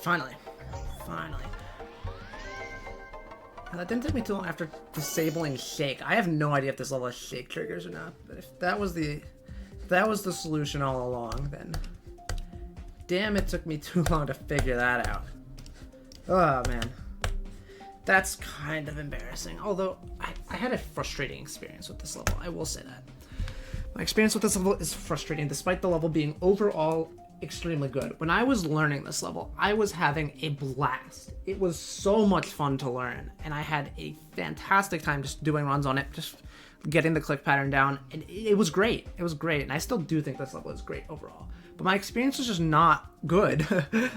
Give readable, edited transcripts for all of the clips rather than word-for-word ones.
Finally. Finally. And that didn't take me too long after disabling shake. I have no idea if this level has shake triggers or not, but if that was the solution all along, then damn, it took me too long to figure that out. Oh man. That's kind of embarrassing. Although I had a frustrating experience with this level, I will say that. My experience with this level is frustrating despite the level being overall extremely good. When I was learning this level, I was having a blast. It was so much fun to learn, and I had a fantastic time just doing runs on it, just getting the click pattern down, and it was great. It was great, and I still do think this level is great overall. But my experience was just not good.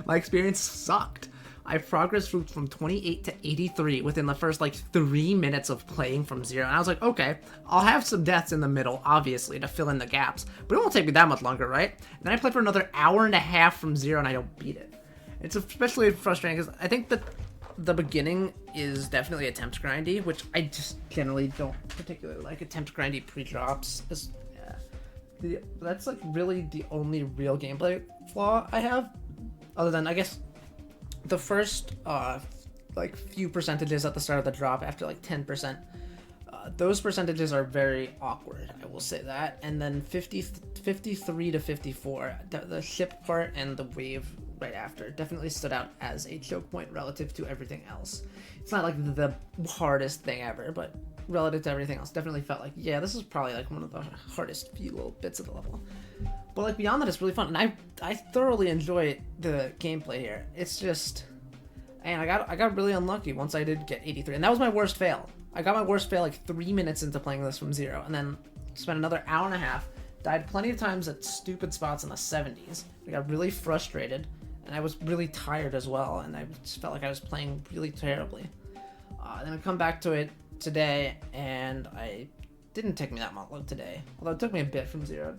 My experience sucked. I progressed from 28 to 83 within the first like 3 minutes of playing from 0. And I was like, okay, I'll have some deaths in the middle, obviously, to fill in the gaps. But it won't take me that much longer, right? And then I played for another hour and a half from 0 and I don't beat it. It's especially frustrating because I think that the beginning is definitely attempt grindy, which I just generally don't particularly like. Attempt grindy pre-drops. That's like really the only real gameplay flaw I have. Other than, I guess, the first like few percentages at the start of the drop after like 10%, those percentages are very awkward, I will say that. And then 53 to 54, the ship part and the wave right after definitely stood out as a choke point relative to everything else. It's not like the hardest thing ever, but relative to everything else, definitely felt like, yeah, this is probably like one of the hardest few little bits of the level. But like beyond that, it's really fun, and I thoroughly enjoy the gameplay here. It's just, and I got really unlucky once I did get 83, and that was my worst fail. I got my worst fail like 3 minutes into playing this from 0, and then spent another hour and a half. Died plenty of times at stupid spots in the 70s. I got really frustrated, and I was really tired as well, and I just felt like I was playing really terribly. Then I come back to it today, and I didn't take me that long today, although it took me a bit from 0.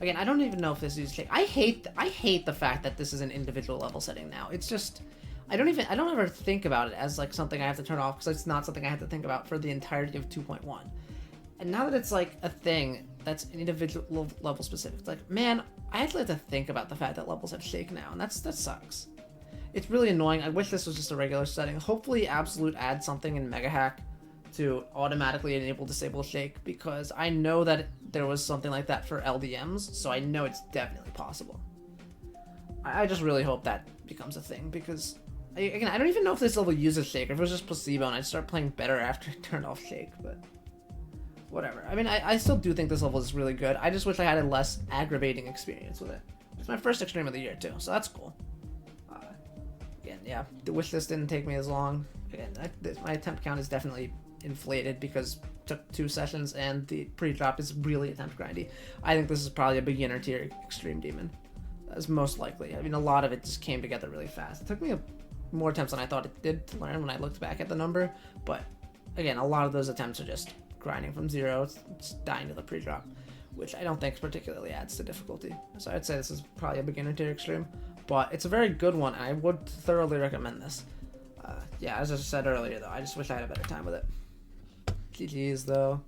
Again, I don't even know if this is shake. I hate the fact that this is an individual level setting now. It's just, I don't ever think about it as like something I have to turn off, because it's not something I have to think about for the entirety of 2.1. And now that it's like a thing that's an individual level specific, it's like, man, I actually have to think about the fact that levels have shake now, and that sucks. It's really annoying. I wish this was just a regular setting. Hopefully Absolute adds something in Mega Hack to automatically enable disable shake, because I know that there was something like that for LDMs, so I know it's definitely possible. I just really hope that becomes a thing, because again, I don't even know if this level uses shake, or if it was just placebo and I'd start playing better after it turned off shake, but whatever. I mean, I still do think this level is really good. I just wish I had a less aggravating experience with it. It's my first extreme of the year too, so that's cool. Again, yeah, the wish list didn't take me as long. Again, my attempt count is definitely inflated because it took 2 sessions, and the pre-drop is really attempt grindy. I think this is probably a beginner tier extreme demon. That's most likely. I mean, a lot of it just came together really fast. It took me more attempts than I thought it did to learn when I looked back at the number, but again, a lot of those attempts are just grinding from 0, it's dying to the pre-drop, which I don't think particularly adds to difficulty. So I'd say this is probably a beginner tier extreme, but it's a very good one, and I would thoroughly recommend this. Yeah, as I said earlier though, I just wish I had a better time with it. GG's though.